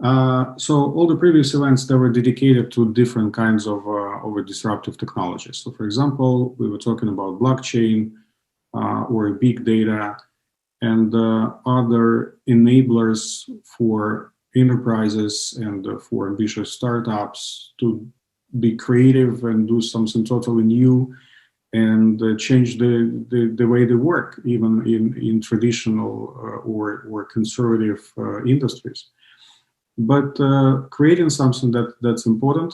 So all the previous events, they were dedicated to different kinds of disruptive technologies. So for example, we were talking about blockchain or big data and other enablers for enterprises and for ambitious startups to be creative and do something totally new and change the way they work, even in traditional or conservative industries. But creating something that's important,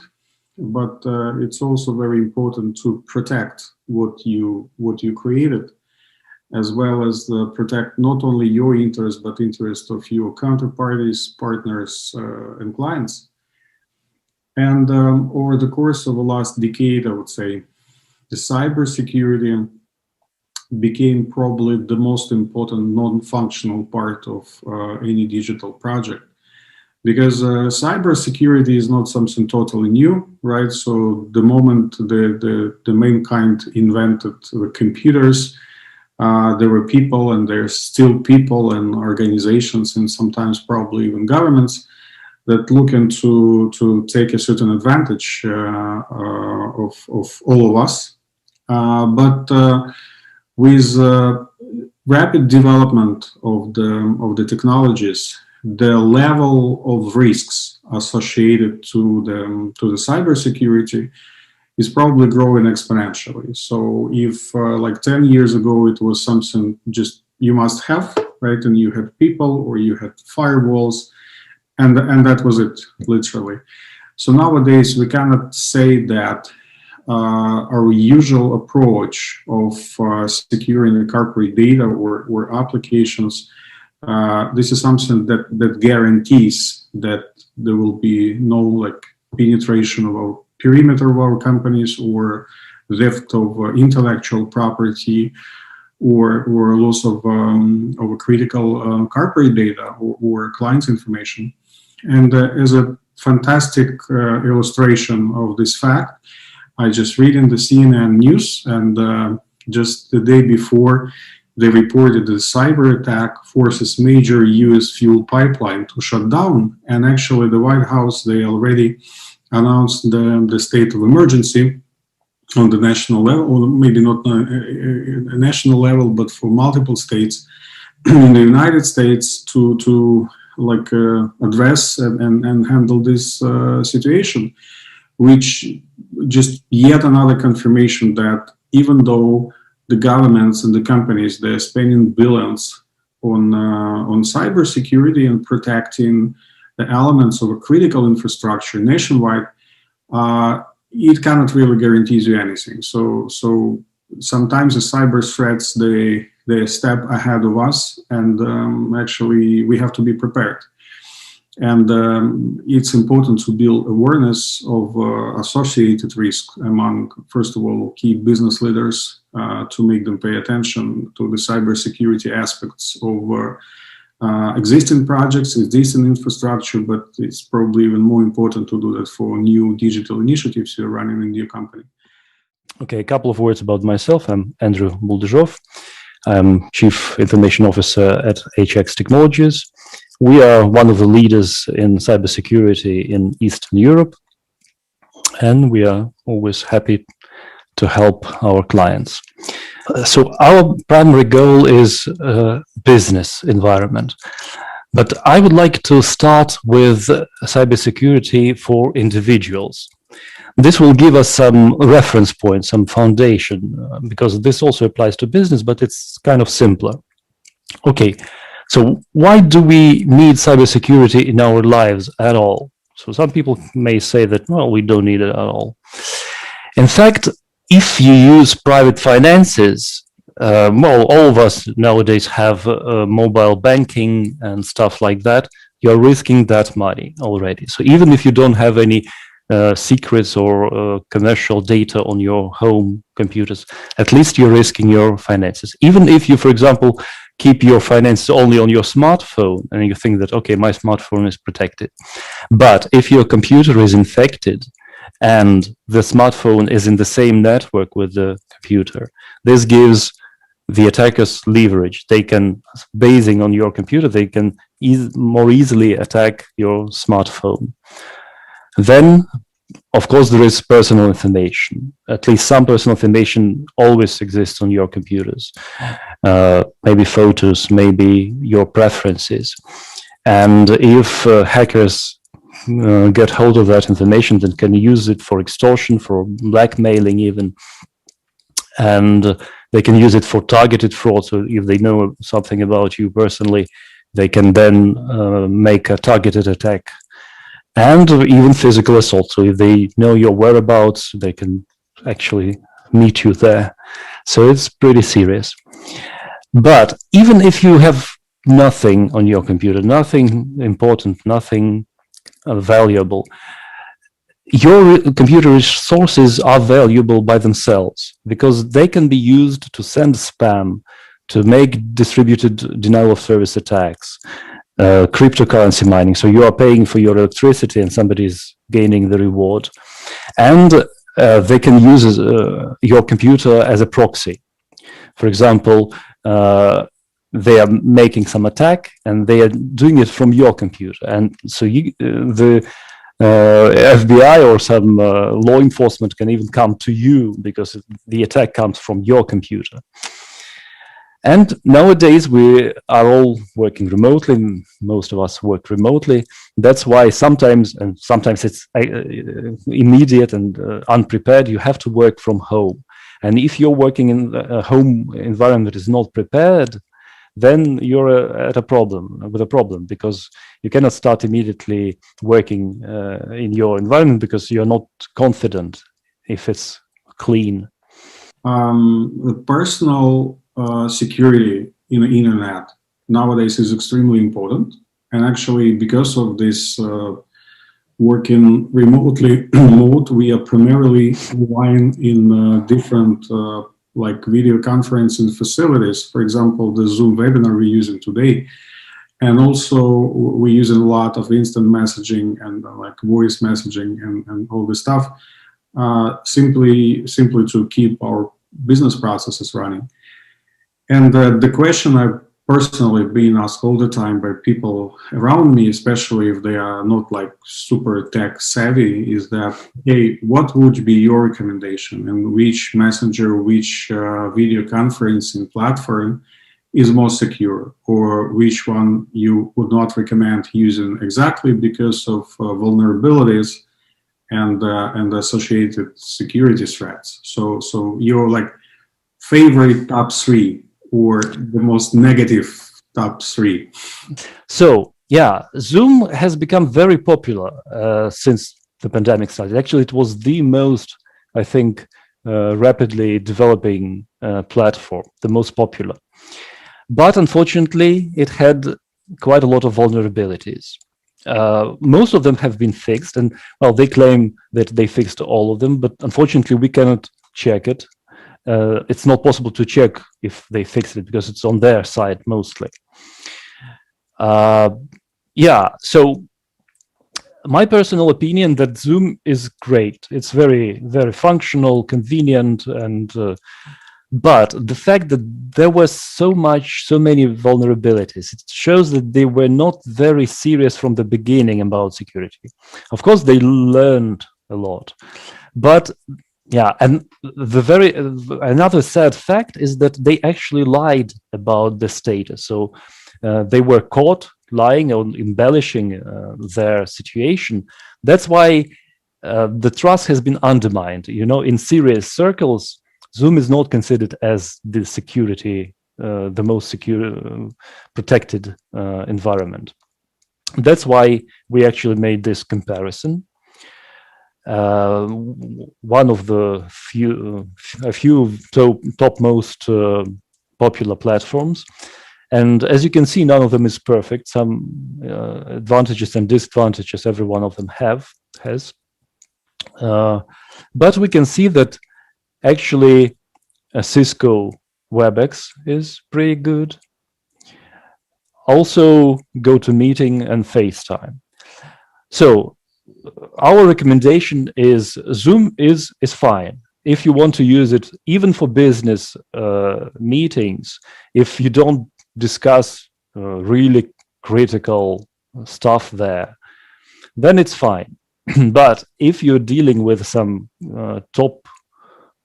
but it's also very important to protect what you created, as well as protect not only your interest, but interest of your counterparties, partners, and clients. And over the course of the last decade, I would say, the cybersecurity became probably the most important non-functional part of any digital project. Because cybersecurity is not something totally new, right? So the moment the mankind invented the computers, there were people, and there's still people and organizations, and sometimes probably even governments, that looking to take a certain advantage of all of us. But with rapid development of the technologies, the level of risks associated to the cybersecurity is probably growing exponentially. So if like 10 years ago, it was something just you must have, right? And you had people or you had firewalls, and that was it, literally. So nowadays, we cannot say that our usual approach of securing the corporate data or applications, this is something that guarantees that there will be no like penetration of our perimeter of our companies or theft of intellectual property or loss of critical corporate data or clients' information. And as a fantastic illustration of this fact, I just read in the CNN news, and just the day before, they reported the cyber attack forces major US fuel pipeline to shut down. And actually the White House, they already announced the state of emergency on the national level, or maybe not a national level, but for multiple states in the United States to like address and handle this situation, which just yet another confirmation that even though the governments and the companies, they're spending billions on cybersecurity and protecting the elements of a critical infrastructure nationwide, it cannot really guarantee you anything. So sometimes the cyber threats, they step ahead of us, and actually we have to be prepared. And it's important to build awareness of associated risk among, first of all, key business leaders to make them pay attention to the cybersecurity aspects of existing projects, existing infrastructure, but it's probably even more important to do that for new digital initiatives you're running in your company. Okay, a couple of words about myself. I'm Andrew Buldyzhov. I'm Chief Information Officer at HX Technologies. We are one of the leaders in cybersecurity in Eastern Europe, and we are always happy to help our clients. So our primary goal is business environment, but I would like to start with cybersecurity for individuals. This will give us some reference points, some foundation, because this also applies to business, but it's kind of simpler. Okay. So why do we need cybersecurity in our lives at all? So some people may say that, well, we don't need it at all. In fact, if you use private finances, well, all of us nowadays have mobile banking and stuff like that. You're risking that money already. So even if you don't have any secrets or commercial data on your home computers, at least you're risking your finances. Even if you, for example, keep your finances only on your smartphone and you think that, okay, my smartphone is protected. But if your computer is infected and the smartphone is in the same network with the computer, this gives the attackers leverage. They can, basing on your computer, they can more easily attack your smartphone. Then, of course, there is personal information. At least some personal information always exists on your computers. Maybe photos, maybe your preferences. And if hackers get hold of that information, then can use it for extortion, for blackmailing even. And they can use it for targeted fraud. So if they know something about you personally, they can then make a targeted attack. And even physical assault. So if they know your whereabouts, they can actually meet you there. So it's pretty serious. But even if you have nothing on your computer, nothing important, nothing valuable, your computer resources are valuable by themselves because they can be used to send spam, to make distributed denial of service attacks, cryptocurrency mining. So you are paying for your electricity and somebody is gaining the reward. And they can use your computer as a proxy. For example, they are making some attack and they are doing it from your computer. And so the FBI or some law enforcement can even come to you because the attack comes from your computer. And nowadays we are all working remotely. Most of us work remotely. That's why sometimes it's immediate and unprepared. You have to work from home. And if you're working in a home environment that is not prepared, then you're with a problem because you cannot start immediately working in your environment because you're not confident if it's clean. The personal security in the internet nowadays is extremely important. And actually, because of this working remotely mode, we are primarily relying in different like video conferencing facilities. For example, the Zoom webinar we're using today. And also we're using a lot of instant messaging and like voice messaging and all this stuff, simply to keep our business processes running. And the question I've personally been asked all the time by people around me, especially if they are not like super tech savvy, is that, hey, what would be your recommendation and which messenger, which video conferencing platform is most secure, or which one you would not recommend using exactly because of vulnerabilities and associated security threats. So your like favorite top three or the most negative top three? So yeah, Zoom has become very popular since the pandemic started. Actually, it was the most, I think, rapidly developing platform, the most popular. But unfortunately, it had quite a lot of vulnerabilities. Most of them have been fixed, and well, they claim that they fixed all of them, but unfortunately, we cannot check it. It's not possible to check if they fixed it because it's on their side mostly. Yeah, so my personal opinion that Zoom is great. It's very, very functional, convenient, and but the fact that there was so many vulnerabilities, it shows that they were not very serious from the beginning about security. Of course, they learned a lot, but yeah, and another sad fact is that they actually lied about the status. So they were caught lying or embellishing their situation. That's why the trust has been undermined. You know, in serious circles, Zoom is not considered as the security, the most secure, protected environment. That's why we actually made this comparison. One of the few topmost popular platforms. And as you can see, none of them is perfect. Some advantages and disadvantages every one of them has. But we can see that actually a Cisco Webex is pretty good. Also GoToMeeting and FaceTime. So our recommendation is Zoom is fine. if you want to use it even for business meetings, if you don't discuss really critical stuff there, then it's fine. But if you're dealing with some top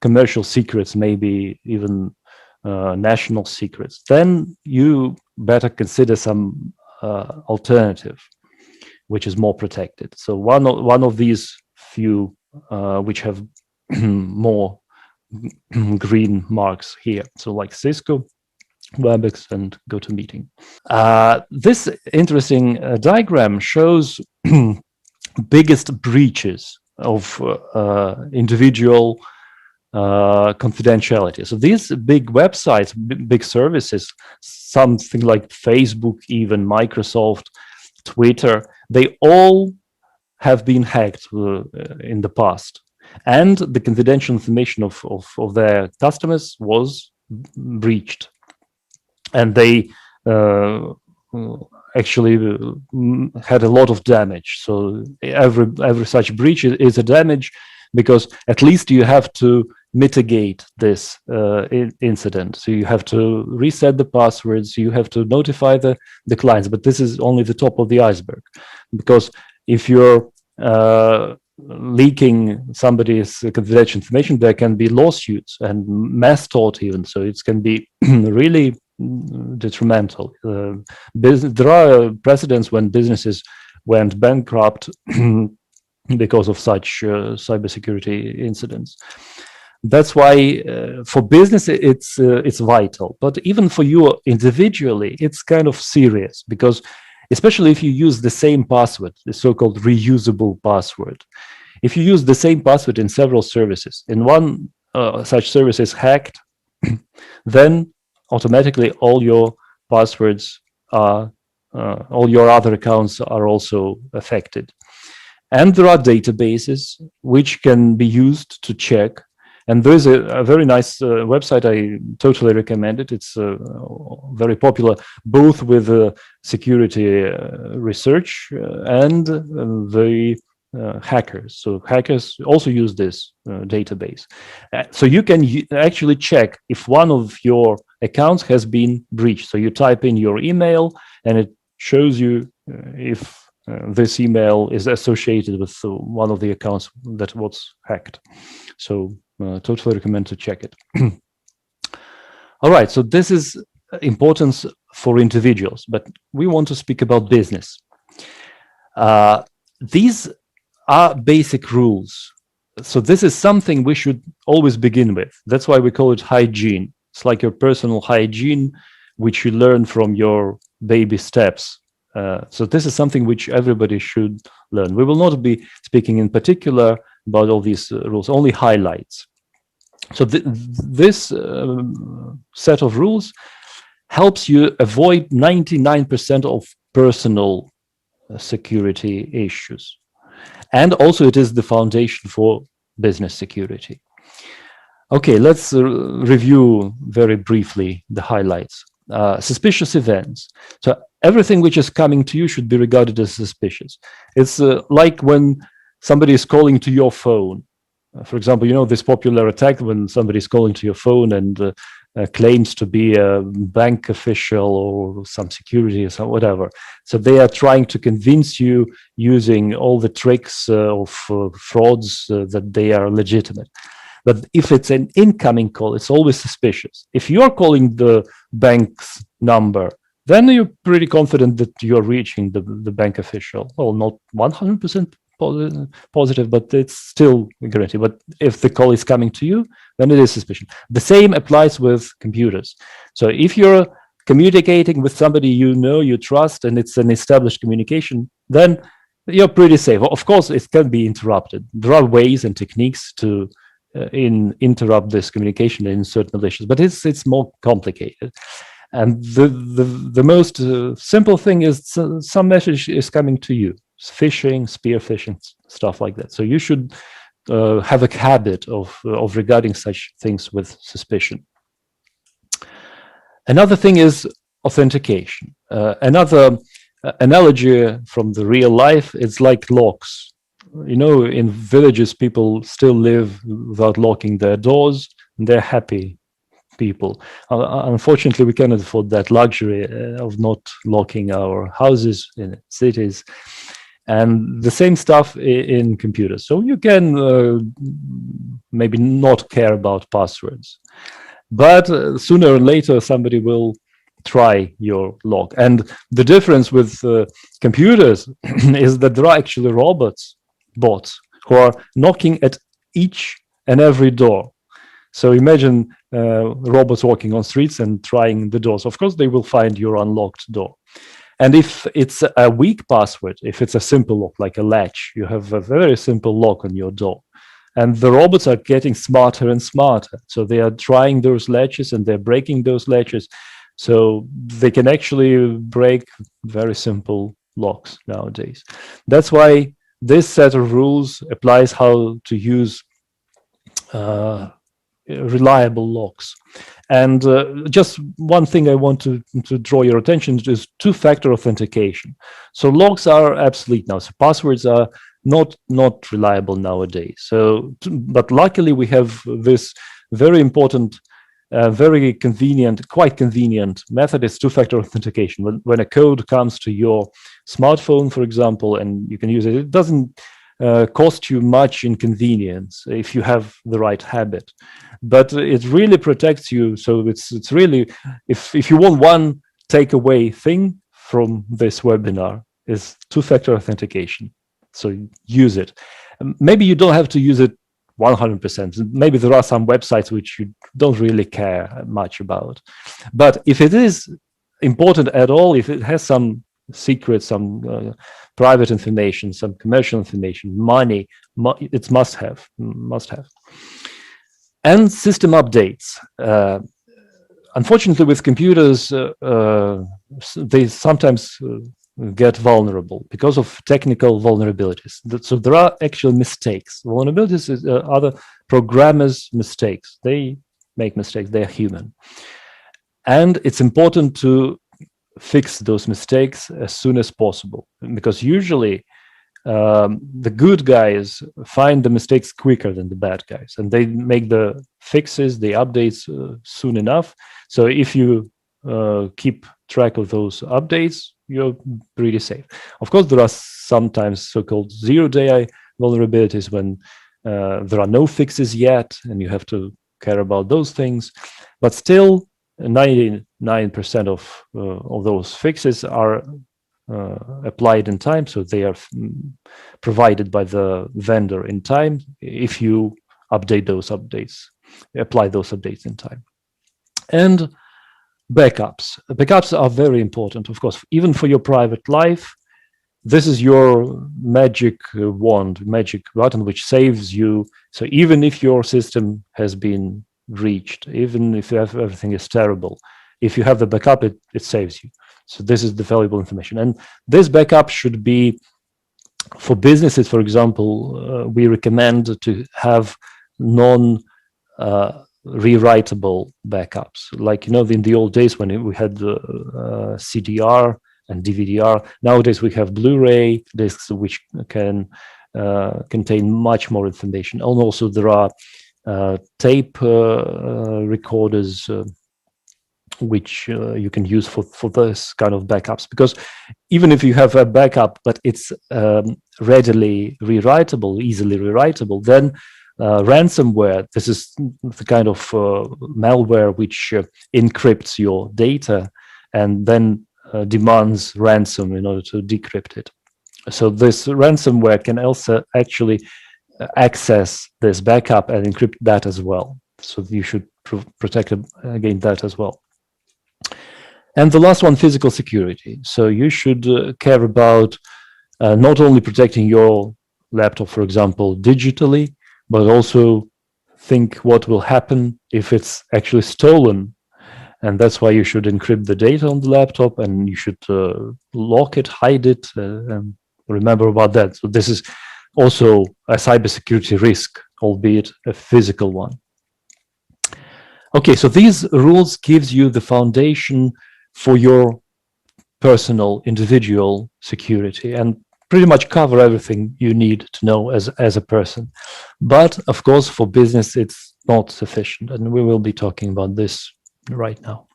commercial secrets, maybe even national secrets, then you better consider some alternative, which is more protected. So one of these few which have more green marks here, so like Cisco, Webex, and GoToMeeting. This interesting diagram shows biggest breaches of individual confidentiality. So these big websites, big services, something like Facebook, even Microsoft, Twitter, they all have been hacked in the past. And the confidential information of their customers was breached. And they actually had a lot of damage. So every such breach is a damage, because at least you have to mitigate this incident. So you have to reset the passwords, you have to notify the clients, but this is only the top of the iceberg. Because if you're leaking somebody's confidential information, there can be lawsuits and mass tort even. So it can be really detrimental. There are precedents when businesses went bankrupt because of such cybersecurity incidents. That's why for business it's vital, but even for you individually, it's kind of serious, because especially if you use the same password, the so-called reusable password. If you use the same password in several services, and one such service is hacked, then automatically all your passwords are, all your other accounts are also affected. And there are databases which can be used to check. And there's a very nice website, I totally recommend it. It's very popular, both with security research and the hackers. So hackers also use this database. So you can actually check if one of your accounts has been breached. So you type in your email and it shows you if this email is associated with one of the accounts that was hacked. So totally recommend to check it. All right, so this is importance for individuals, but we want to speak about business. These are basic rules. So this is something we should always begin with. That's why we call it hygiene. It's like your personal hygiene, which you learn from your baby steps. So this is something which everybody should learn. We will not be speaking in particular about all these rules, only highlights. So this set of rules helps you avoid 99% of personal security issues. And also it is the foundation for business security. Okay, let's review very briefly the highlights. Suspicious events. So everything which is coming to you should be regarded as suspicious. It's like when somebody is calling to your phone. For example, you know this popular attack when somebody is calling to your phone and claims to be a bank official or some security or some whatever. So they are trying to convince you using all the tricks of frauds that they are legitimate. But if it's an incoming call, it's always suspicious. If you are calling the bank's number, then you're pretty confident that you're reaching the bank official. Well, not 100% positive, but it's still guaranteed. But if the call is coming to you, then it is suspicious. The same applies with computers. So if you're communicating with somebody you know, you trust, and it's an established communication, then you're pretty safe. Of course, it can be interrupted. There are ways and techniques to interrupt this communication and insert malicious, but it's more complicated. And the most simple thing is some message is coming to you. Phishing, spear phishing, stuff like that. So you should have a habit of regarding such things with suspicion. Another thing is authentication. Another analogy from the real life, it's like locks. you know, in villages, people still live without locking their doors, and they're happy people. Unfortunately, we cannot afford that luxury of not locking our houses in cities. And the same stuff in computers. So you can maybe not care about passwords, but sooner or later somebody will try your lock. And the difference with computers is that there are actually bots who are knocking at each and every door. So imagine robots walking on streets and trying the doors. Of course, they will find your unlocked door. And if it's a weak password, if it's a simple lock, like a latch, you have a very simple lock on your door. And the robots are getting smarter and smarter. So they are trying those latches and they're breaking those latches. So they can actually break very simple locks nowadays. That's why this set of rules applies how to use reliable locks. And just one thing I want to draw your attention to is two-factor authentication. So locks are obsolete now. So passwords are not reliable nowadays. So, but luckily we have this very important, very convenient, quite convenient method is two-factor authentication. When a code comes to your smartphone, for example, and you can use it, it doesn't cost you much inconvenience if you have the right habit, but it really protects you. So it's really, if you want one takeaway thing from this webinar, is two-factor authentication. So use it. Maybe you don't have to use it 100%. Maybe there are some websites which you don't really care much about, but if it is important at all, if it has some secrets, some private information, some commercial information, money, it's must have. And system updates. Unfortunately, with computers, they sometimes get vulnerable because of technical vulnerabilities. So there are actual mistakes. Vulnerabilities is other programmers' mistakes. They make mistakes. They are human. And it's important to fix those mistakes as soon as possible, because usually the good guys find the mistakes quicker than the bad guys, and they make the fixes, the updates soon enough. So if you keep track of those updates, you're pretty safe. Of course, there are sometimes so-called zero-day vulnerabilities when there are no fixes yet, and you have to care about those things. But still, 99% of those fixes are applied in time, so they are provided by the vendor in time if you update those updates, apply those updates in time. And backups. Backups are very important, of course, even for your private life. This is your magic wand, magic button, which saves you. So even if your system has been reached, even if everything is terrible, if you have the backup, it saves you. So this is the valuable information. And this backup should be for businesses. For example, we recommend to have non-rewritable backups. Like, you know, in the old days when we had CDR and DVD-R, nowadays we have Blu-ray discs which can contain much more information. And also there are tape recorders which you can use for this kind of backups, because even if you have a backup but it's readily rewritable, easily rewritable, then ransomware, this is the kind of malware which encrypts your data and then demands ransom in order to decrypt it. So this ransomware can also actually access this backup and encrypt that as well. So you should protect against that as well. And the last one, physical security. So you should care about not only protecting your laptop, for example, digitally, but also think what will happen if it's actually stolen. And that's why you should encrypt the data on the laptop, and you should lock it, hide it, and remember about that. So this is also a cybersecurity risk, albeit a physical one. Okay, so these rules gives you the foundation for your personal, individual security. And pretty much cover everything you need to know as a person. But of course, for business, it's not sufficient, and we will be talking about this right now.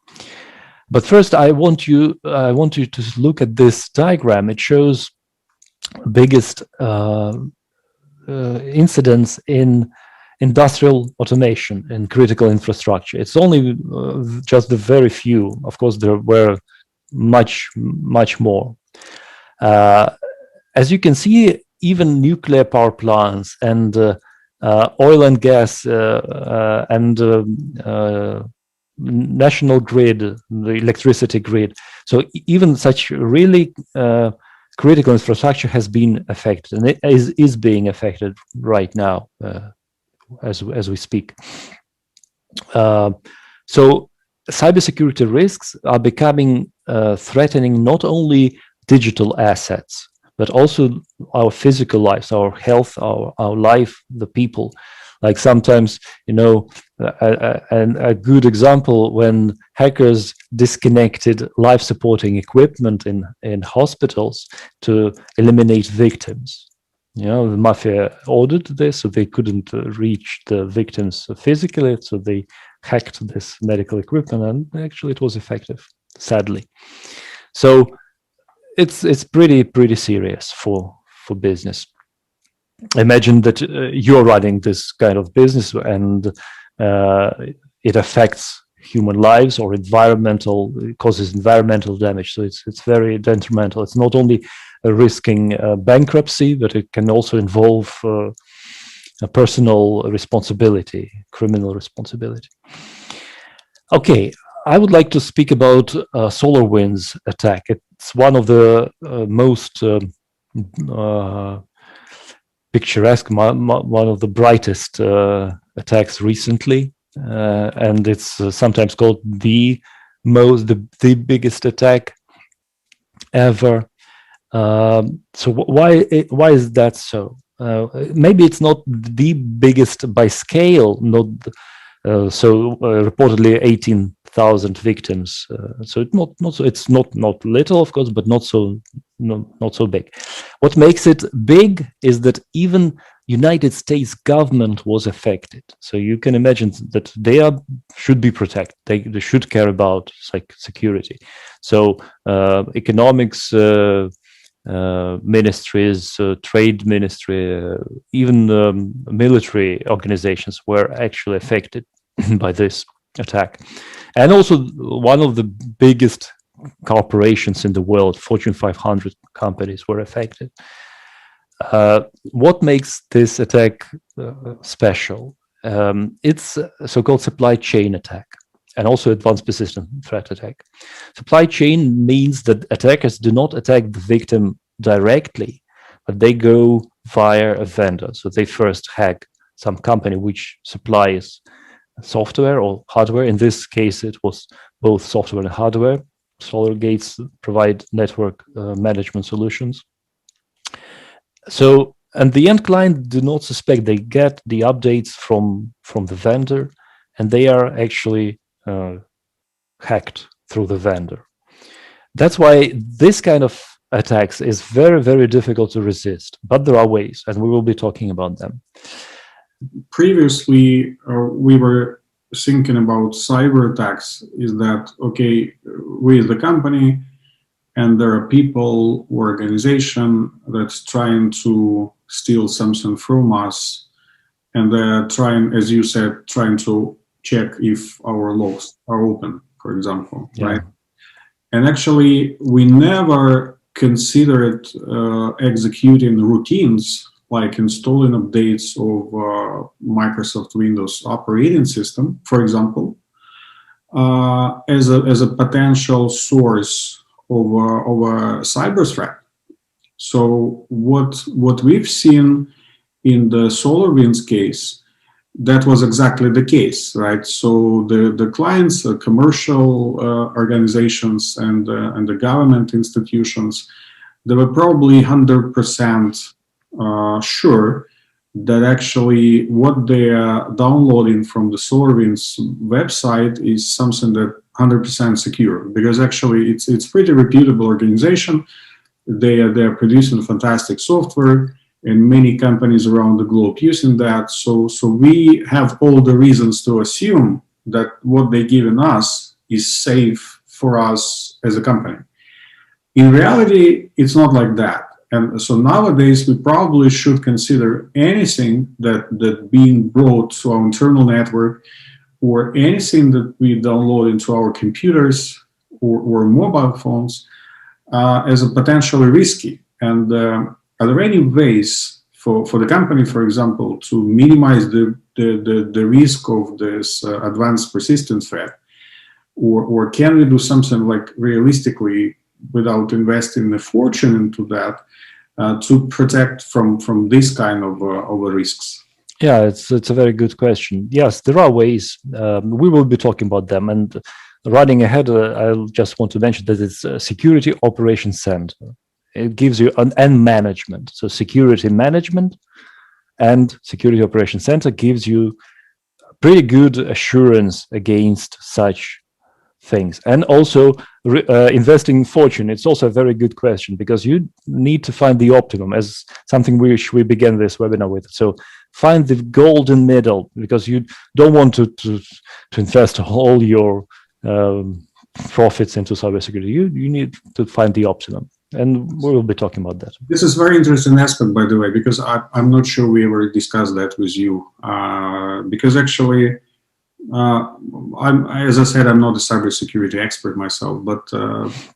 But first, I want you to look at this diagram. It shows biggest incidents in industrial automation and critical infrastructure. It's only just the very few. Of course, there were much more. As you can see, even nuclear power plants and oil and gas and national grid, the electricity grid. So even such really critical infrastructure has been affected, and it is being affected right now as we speak. So cybersecurity risks are becoming threatening not only digital assets, but also our physical lives, our health, our life, the people. Like sometimes, you know, a good example when hackers disconnected life supporting equipment in hospitals to eliminate victims. You know, the mafia ordered this, so they couldn't reach the victims physically, so they hacked this medical equipment, and actually it was effective, sadly. So it's pretty serious for business. Imagine that you're running this kind of business and it affects human lives or it causes environmental damage. So it's very detrimental. It's not only risking bankruptcy, but it can also involve a personal responsibility, criminal responsibility. Okay, I would like to speak about SolarWinds attack. It's one of the most picturesque, one of the brightest attacks recently, and it's sometimes called the biggest attack ever. So why is that so? Maybe it's not the biggest by scale, not reportedly 18,000 victims. So it's not little, of course, but not so big. What makes it big is that even United States government was affected. So you can imagine that they should be protected. They should care about security. So economics ministries, trade ministry, even military organizations were actually affected by this attack. And also one of the biggest corporations in the world, Fortune 500 companies, were affected. What makes this attack special? It's a so-called supply chain attack, and also advanced persistent threat attack. Supply chain means that attackers do not attack the victim directly, but they go via a vendor. So they first hack some company which supplies software or hardware. In this case, it was both software and hardware. Solorigate provide network management solutions. So, and the end client do not suspect. They get the updates from the vendor, and they are actually hacked through the vendor. That's why this kind of attacks is very, very difficult to resist. But there are ways, and we will be talking about them. Previously, we were thinking about cyber attacks. Is that okay? We, the company, and there are people or organization that's trying to steal something from us, and they're trying, as you said, trying to check if our logs are open, for example, Yeah. right? And actually, we never considered executing routines like installing updates of Microsoft Windows operating system, for example, as a potential source of a cyber threat. So what we've seen in the SolarWinds case, that was exactly the case, right? So the clients, commercial organizations, and the government institutions, they were probably 100% sure that actually what they are downloading from the SolarWinds website is something that 100% secure, because actually it's pretty reputable organization. They're producing fantastic software, and many companies around the globe using that. So we have all the reasons to assume that what they're giving us is safe for us as a company. In reality, it's not like that. And so nowadays, we probably should consider anything that being brought to our internal network, or anything that we download into our computers or mobile phones as a potentially risky. And are there any ways for the company, for example, to minimize the risk of this advanced persistent threat? Or can we do something like realistically, without investing a fortune into that, to protect from this kind of risks? Yeah, it's a very good question. Yes, there are ways. We will be talking about them. And running ahead, I just want to mention that it's a Security Operations Center. It gives you and management. So security management and Security Operations Center gives you pretty good assurance against such things. And also investing fortune, it's also a very good question, because you need to find the optimum, as something which we began this webinar with. So find the golden middle, because you don't want to invest all your profits into cybersecurity. You need to find the optimum, and we will be talking about that. This is very interesting aspect, by the way, because I'm not sure we ever discussed that with you, because actually, as I said, I'm not a cybersecurity expert myself, but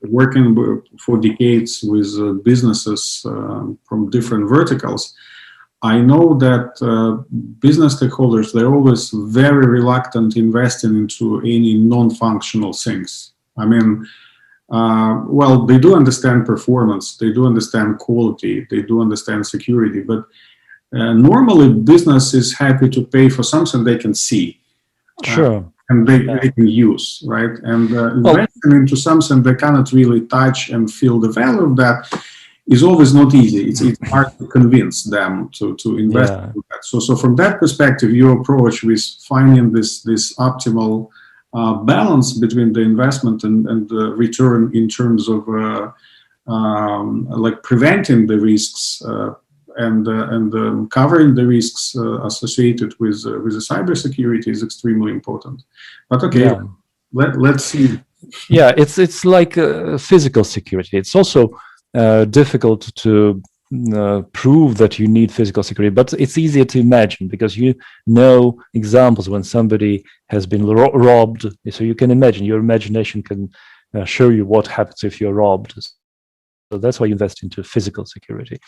working for decades with businesses from different verticals, I know that business stakeholders, they're always very reluctant investing into any non-functional things. I mean, well, they do understand performance, they do understand quality, they do understand security, but normally business is happy to pay for something they can see. Sure. And they can use, right? And investing into something they cannot really touch and feel the value of that is always not easy. It's hard to convince them to invest in that. So from that perspective, your approach with finding this optimal balance between the investment and the return in terms of like preventing the risks and covering the risks associated with the cybersecurity is extremely important. But okay, let's see. Yeah, it's like physical security. It's also difficult to prove that you need physical security, but it's easier to imagine, because you know examples when somebody has been robbed. So you can imagine, your imagination can show you what happens if you're robbed. So that's why you invest into physical security.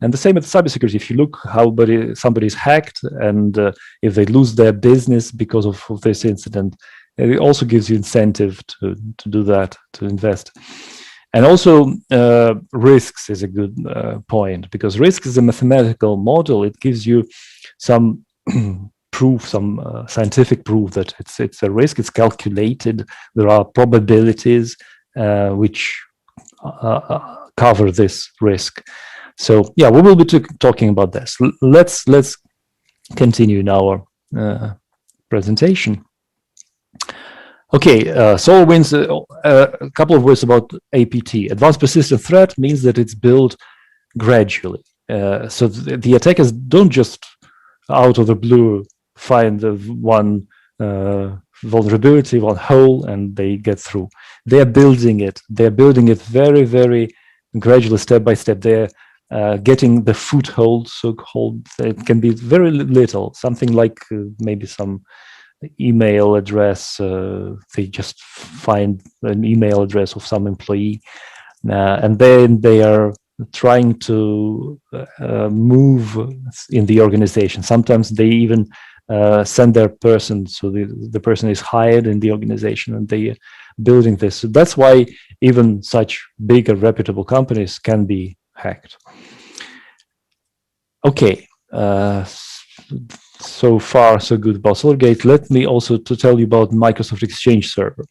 And the same with cybersecurity. If you look how somebody is hacked, and if they lose their business because of this incident, it also gives you incentive to do that, to invest. And also risks is a good point, because risk is a mathematical model. It gives you some proof, some scientific proof that it's a risk. It's calculated. There are probabilities which cover this risk. So yeah, we will be talking about this. Let's continue in our presentation. Okay, SolarWinds, a couple of words about APT. Advanced Persistent Threat means that it's built gradually. So the attackers don't just out of the blue find one vulnerability, one hole, and they get through. They're building it. They're building it very, very gradually, step by step. They're getting the foothold, so-called. It can be very little, something like maybe some email address. They just find an email address of some employee, and then they are trying to move in the organization. Sometimes they even send their person, so the person is hired in the organization, and they are building this. So that's why even such big and reputable companies can be hacked. Okay, so far so good about Solorigate. Let me also to tell you about Microsoft Exchange Server.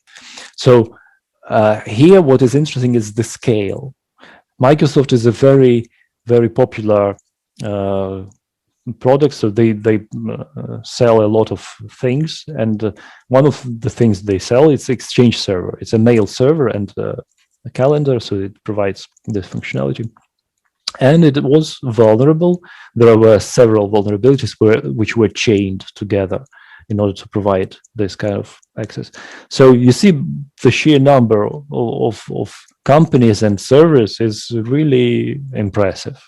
So here what is interesting is the scale. Microsoft is a very, very popular product, so they sell a lot of things, and one of the things they sell is Exchange Server. It's a mail server, and a calendar, so it provides this functionality. And it was vulnerable. There were several vulnerabilities which were chained together in order to provide this kind of access. So you see the sheer number of companies and servers is really impressive.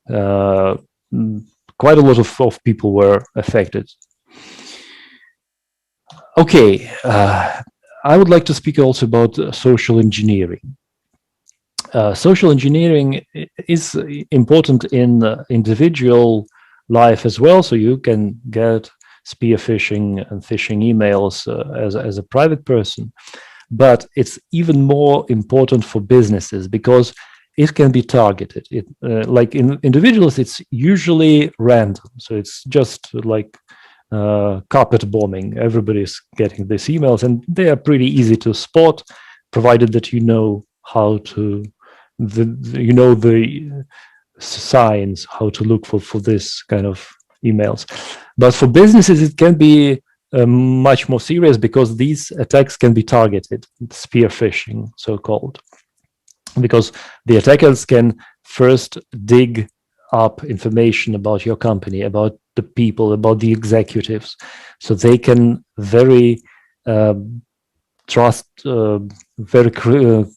Quite a lot of people were affected. Okay, I would like to speak also about social engineering. Social engineering is important in individual life as well, so you can get spear phishing and phishing emails as a private person, but it's even more important for businesses because it can be targeted. Like in individuals, it's usually random, so it's just like carpet bombing. Everybody's getting these emails, and they are pretty easy to spot, provided that you know how to the signs, how to look for this kind of emails. But for businesses, it can be much more serious because these attacks can be targeted, spear phishing, so-called, because the attackers can first dig up information about your company, about the people, about the executives, so they can very very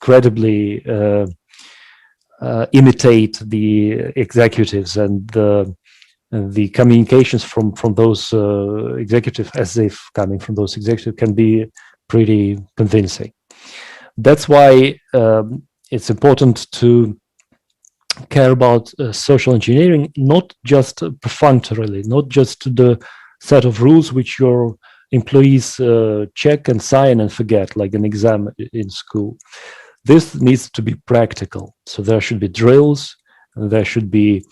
credibly imitate the executives, and the communications from those executives, as if coming from those executives, can be pretty convincing. That's why it's important to care about social engineering, not just perfunctorily, not just the set of rules which your employees check and sign and forget, like an exam in school. This needs to be practical. So there should be drills, there should be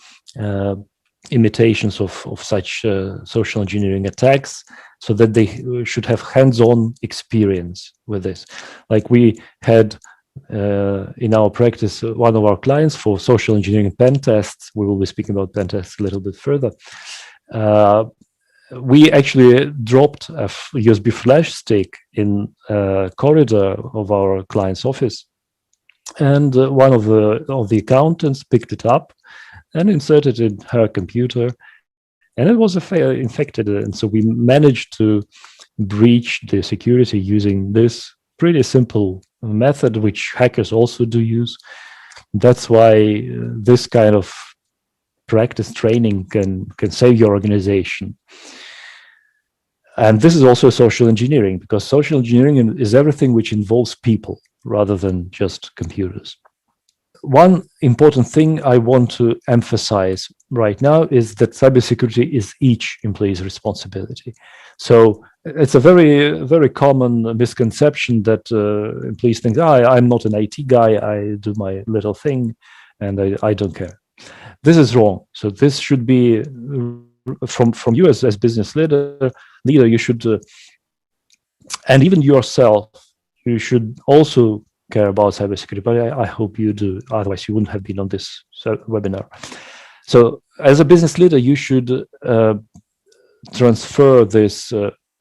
imitations of such social engineering attacks, so that they should have hands-on experience with this. Like we had in our practice, one of our clients for social engineering pen tests, we will be speaking about pen tests a little bit further, we actually dropped a USB flash stick in a corridor of our client's office, and one of the accountants picked it up and inserted it in her computer, and it was infected. And so we managed to breach the security using this pretty simple method, which hackers also do use. That's why this kind of practice training can save your organization. And this is also social engineering, because social engineering is everything which involves people rather than just computers. One important thing I want to emphasize right now is that cybersecurity is each employee's responsibility. So it's a very, very common misconception that employees think, I'm not an IT guy, I do my little thing, and I don't care. This is wrong. So this should be from you as business leader, you should, and even yourself, you should also care about cybersecurity, but I hope you do, otherwise you wouldn't have been on this webinar. So as a business leader, you should transfer this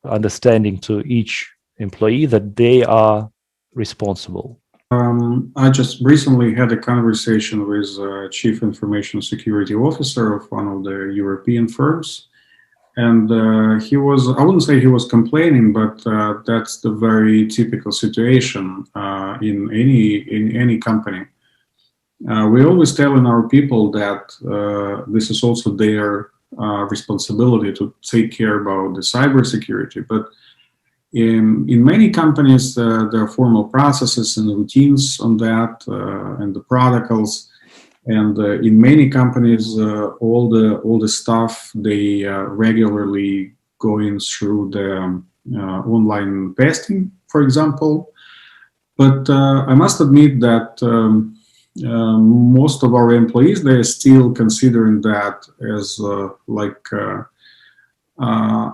understanding to each employee that they are responsible. I just recently had a conversation with Chief Information Security Officer of one of the European firms. And he was, I wouldn't say he was complaining, but that's the very typical situation in any company. We always tell in our people that this is also their responsibility to take care about the cybersecurity. But in many companies, there are formal processes and routines on that, and the protocols. And in many companies, all the staff, they regularly going through the online testing, for example. But I must admit that most of our employees, they are still considering that as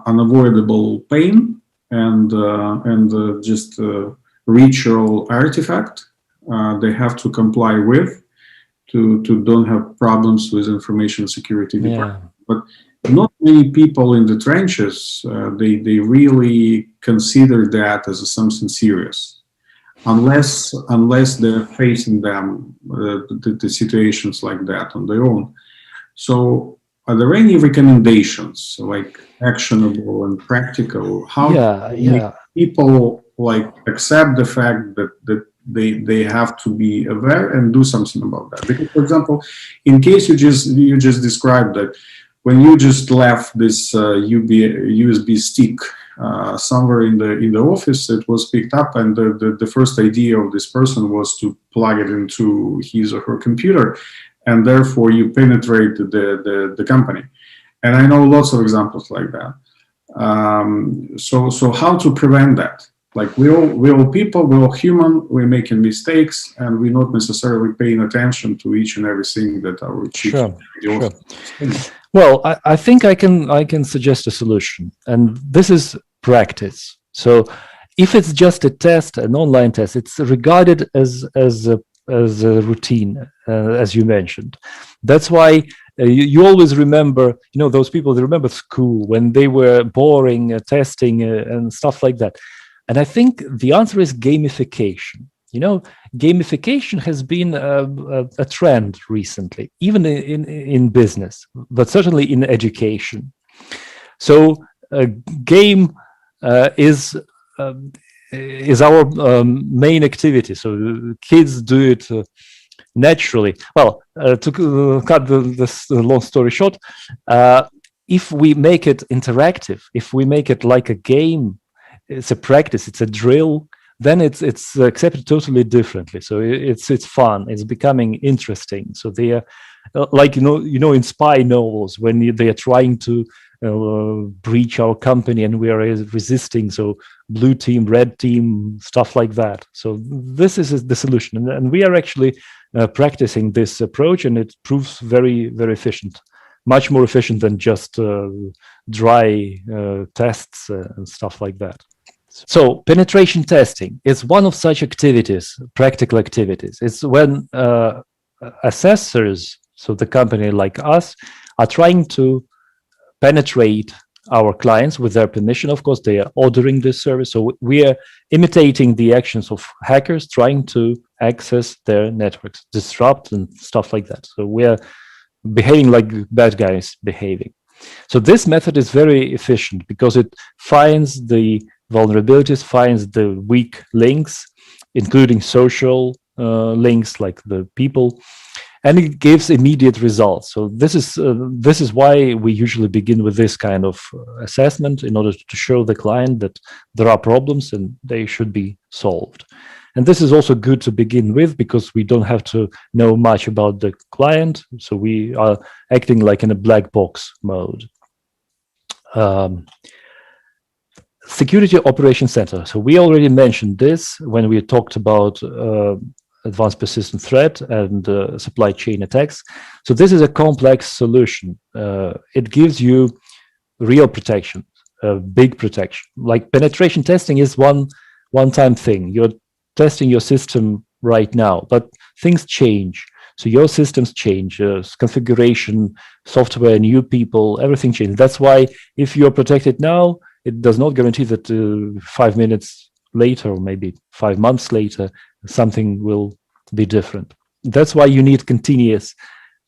unavoidable pain and just a ritual artifact they have to comply with. To don't have problems with information security department. But not many people in the trenches, they really consider that as something serious. unless they're facing them the situations like that on their own. So, are there any recommendations, like actionable and practical, how to make people like accept the fact that they have to be aware and do something about that? Because, for example, in case you just described that when you just left this USB stick somewhere in the office, it was picked up, and the first idea of this person was to plug it into his or her computer, and therefore you penetrate the company. And I know lots of examples like that. So how to prevent that? Like we're all people, we're all human, we're making mistakes, and we're not necessarily paying attention to each and everything that our chief. Sure. Well, I think I can suggest a solution, and this is practice. So if it's just a test, an online test, it's regarded as a routine, as you mentioned. That's why you always remember, those people that remember school when they were boring testing and stuff like that. And I think the answer is gamification. Gamification has been a trend recently, even in business, but certainly in education. So a game is our main activity. So kids do it naturally. Well, to cut this long story short, if we make it interactive, if we make it like a game, it's a practice, it's a drill, then it's accepted totally differently. So it's fun, it's becoming interesting. So they are like in spy novels when they are trying to breach our company and we are resisting. So blue team, red team, stuff like that. So this is the solution, and we are actually practicing this approach, and it proves very, very efficient. Much more efficient than just dry tests and stuff like that. So penetration testing is one of such activities, practical activities. It's when assessors, so the company like us, are trying to penetrate our clients with their permission. Of course, they are ordering this service. So we are imitating the actions of hackers trying to access their networks, disrupt and stuff like that. So we are behaving like bad guys behaving. So this method is very efficient because it finds the vulnerabilities, finds the weak links, including social links like the people, and it gives immediate results. So this is why we usually begin with this kind of assessment, in order to show the client that there are problems and they should be solved. And this is also good to begin with because we don't have to know much about the client. So we are acting like in a black box mode. Security Operations Center. So we already mentioned this when we talked about advanced persistent threat and supply chain attacks. So this is a complex solution. It gives you real protection, big protection. Like penetration testing is one-time thing. You're testing your system right now, but things change. So your systems change, configuration, software, new people, everything changes. That's why if you're protected now, it does not guarantee that 5 minutes later, or maybe 5 months later, something will be different. That's why you need continuous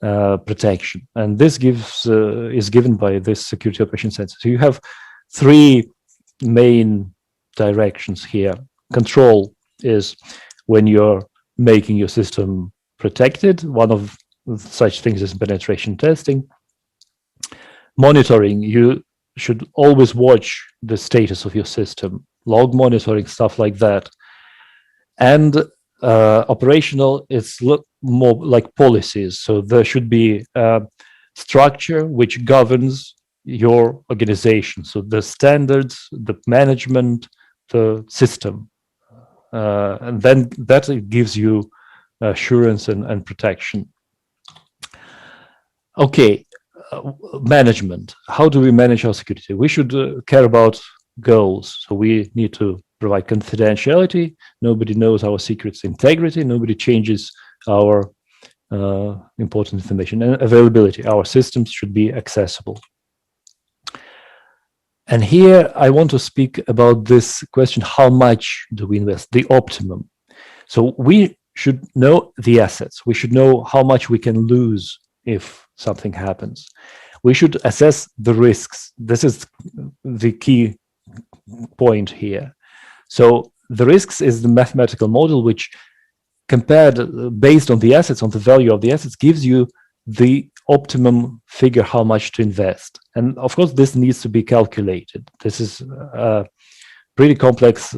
protection. And this is given by this Security Operations Center. So you have 3 main directions here. Control is when you're making your system protected. One of such things is penetration testing. Monitoring, you should always watch the status of your system, log monitoring, stuff like that. And operational is more like policies. So there should be a structure which governs your organization. So the standards, the management, the system. And then that gives you assurance and protection. Okay. Management. How do we manage our security? We should care about goals. So we need to provide confidentiality. Nobody knows our secrets. Integrity. Nobody changes our important information. And availability. Our systems should be accessible. And here I want to speak about this question: how much do we invest? The optimum. So we should know the assets. We should know how much we can lose if something happens. We should assess the risks. This is the key point here. So the risks is the mathematical model which compared based on the assets, on the value of the assets, gives you the optimum figure how much to invest. And of course, this needs to be calculated. This is a pretty complex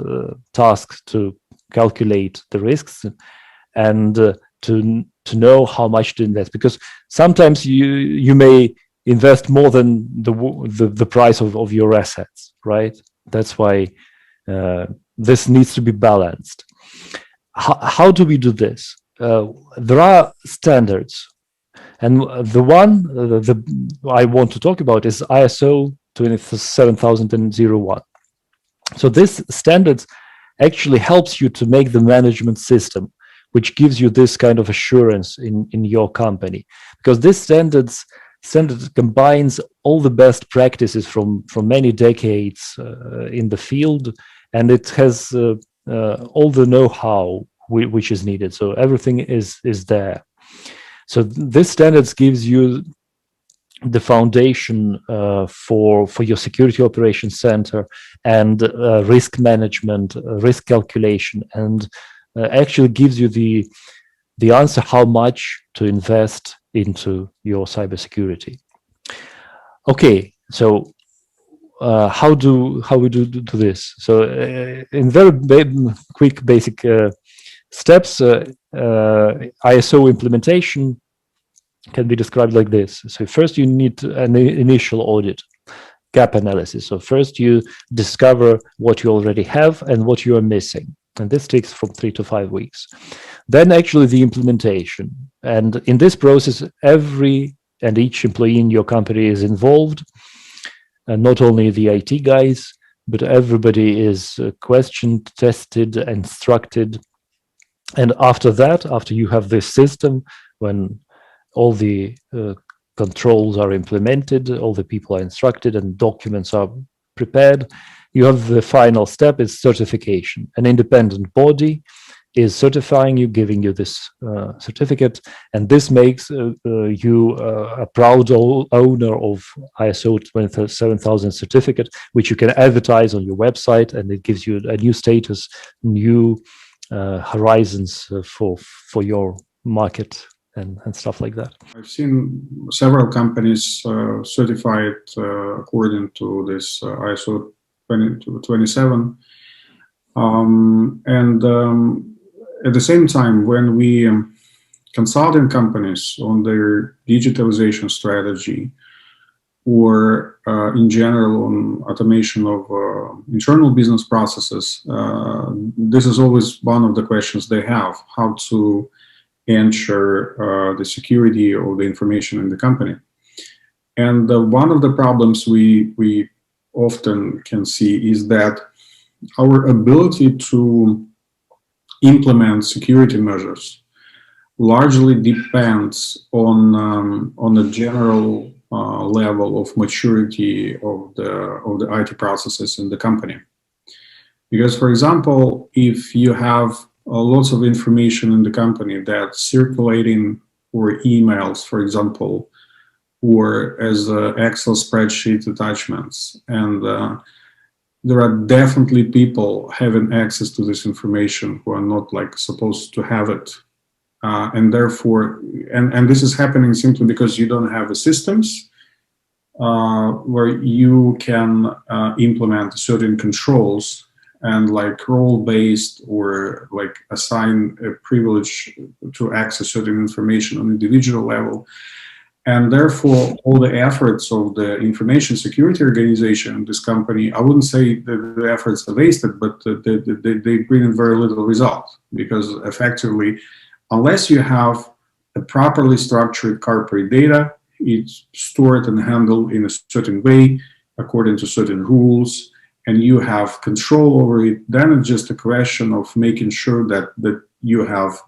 task to calculate the risks and to know how much to invest, because sometimes you may invest more than the price of your assets, right? That's why this needs to be balanced. How do we do this? There are standards, and the one I want to talk about is ISO 27001. So this standards actually helps you to make the management system, which gives you this kind of assurance in your company, because this standard combines all the best practices from many decades in the field, and it has all the know-how which is needed. So everything is there. So this standards gives you the foundation for your security operations center and risk management, risk calculation, and actually gives you the answer how much to invest into your cybersecurity. Okay, so how we do this? So in very quick basic steps, ISO implementation can be described like this. So first you need an initial audit, gap analysis. So first you discover what you already have and what you are missing. And this takes from 3 to 5 weeks. Then actually the implementation. And in this process, every and each employee in your company is involved. And not only the IT guys, but everybody is questioned, tested, instructed. And after that, after you have this system, when all the controls are implemented, all the people are instructed, and documents are prepared, you have the final step is certification. An independent body is certifying you, giving you this certificate, and this makes you a proud owner of ISO 27000 certificate, which you can advertise on your website, and it gives you a new status, new horizons for your market and stuff like that. I've seen several companies certified according to this ISO 27027, and at the same time, when we consulting companies on their digitalization strategy, or in general on automation of internal business processes, this is always one of the questions they have: how to ensure the security of the information in the company. And one of the problems we often can see is that our ability to implement security measures largely depends on the general level of maturity of the IT processes in the company. Because, for example, if you have lots of information in the company that's circulating, or emails, for example, or as Excel spreadsheet attachments, and there are definitely people having access to this information who are not like supposed to have it, and therefore, and this is happening simply because you don't have the systems where you can implement certain controls and like role-based, or like assign a privilege to access certain information on individual level. And therefore, all the efforts of the information security organization in this company, I wouldn't say that the efforts are wasted, but they bring in very little result, because effectively, unless you have a properly structured corporate data, it's stored and handled in a certain way, according to certain rules, and you have control over it, then it's just a question of making sure that you have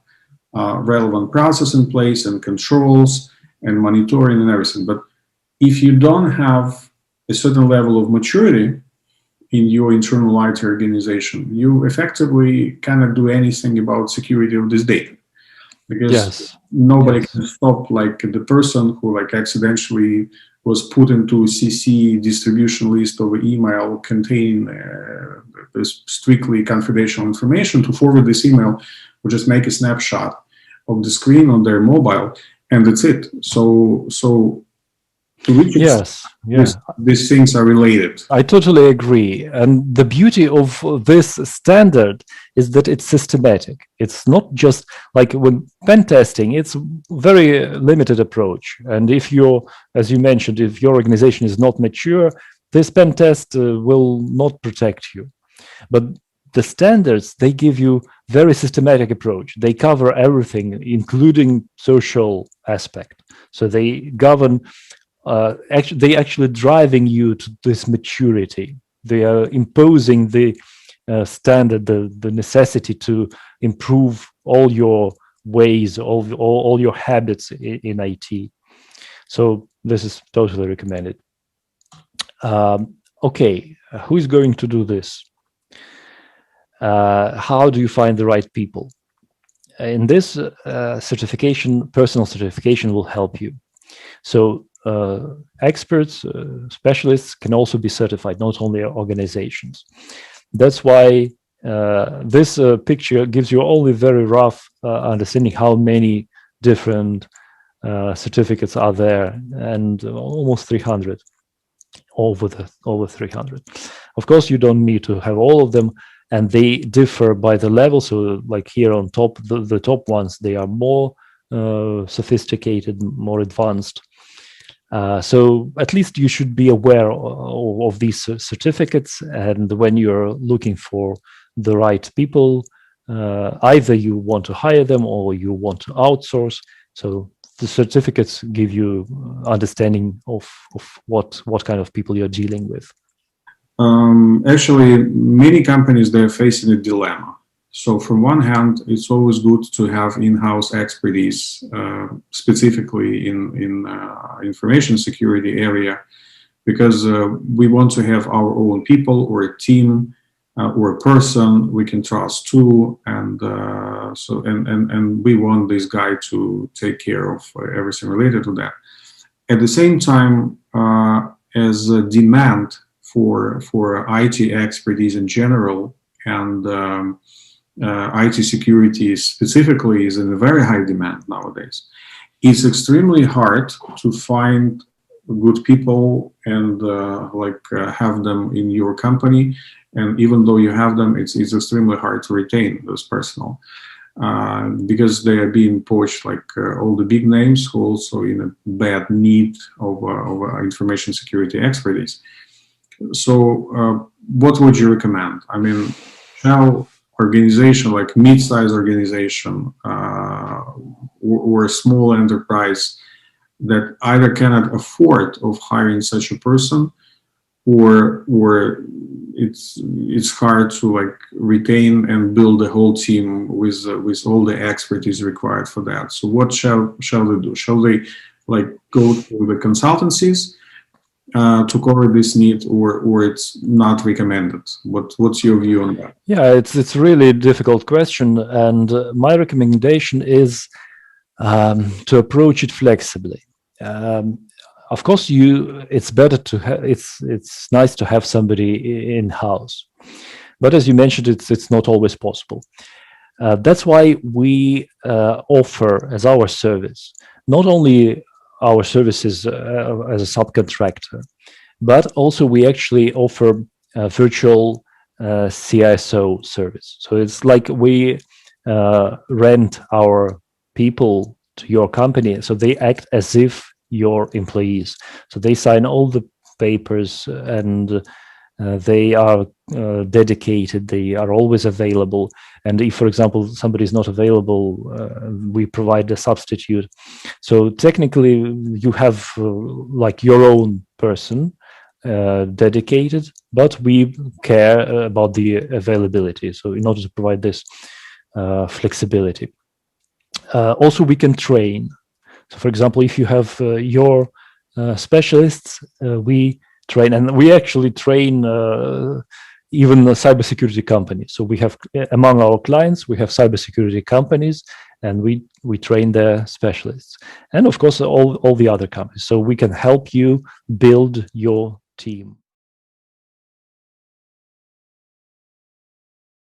relevant process in place and controls and monitoring and everything. But if you don't have a certain level of maturity in your internal IT organization, you effectively cannot do anything about security of this data, because nobody can stop like the person who like accidentally was put into CC distribution list of an email containing this strictly confidential information to forward this email, or just make a snapshot of the screen on their mobile, and that's it. So to which extent these things are related? I totally agree. And the beauty of this standard is that it's systematic. It's not just like when pen testing, it's very limited approach. And if you're, as you mentioned, if your organization is not mature, this pen test will not protect you. But the standards, they give you very systematic approach. They cover everything, including social aspect. So they govern they actually driving you to this maturity. They are imposing the standard, the necessity to improve all your ways, all your habits in IT. So this is totally recommended. Okay, who is going to do this? How do you find the right people? In this certification, personal certification will help you. So experts, specialists can also be certified, not only organizations. That's why this picture gives you only very rough understanding how many different certificates are there, and almost 300, over 300. Of course, you don't need to have all of them, and they differ by the level. So like here on top, the top ones, they are more sophisticated, more advanced. So at least you should be aware of these certificates, and when you're looking for the right people, either you want to hire them or you want to outsource. So the certificates give you understanding of what kind of people you're dealing with. Actually, many companies, they're facing a dilemma. So from one hand, it's always good to have in-house expertise, specifically in information security area, because we want to have our own people or a team or a person we can trust too, and and we want this guy to take care of everything related to that. At the same time, as a demand for IT expertise in general, and IT security specifically is in a very high demand nowadays. It's extremely hard to find good people and have them in your company. And even though you have them, it's extremely hard to retain this personnel because they are being poached like all the big names who also in a bad need of information security expertise. So what would you recommend? I mean, shall organization like mid-sized organization or a small enterprise that either cannot afford of hiring such a person, or it's hard to like retain and build a whole team with all the expertise required for that. So what shall they do? Shall they like go to the consultancies to cover this need, or it's not recommended? What's your view on that? Yeah, it's really a difficult question, and my recommendation is to approach it flexibly. Of course, it's better to have it's nice to have somebody in house, but as you mentioned, it's not always possible. That's why we offer as our service not only our services as a subcontractor, but also we actually offer a virtual CISO service. So it's like we rent our people to your company, so they act as if your employees. So they sign all the papers, and they are dedicated, they are always available. And if, for example, somebody is not available, we provide a substitute. So technically you have like your own person dedicated, but we care about the availability. So in order to provide this flexibility. Also, we can train. So for example, if you have your specialists, we train, and we actually train even the cybersecurity companies. So we have, among our clients, we have cybersecurity companies, and we train their specialists, and of course all the other companies. So we can help you build your team.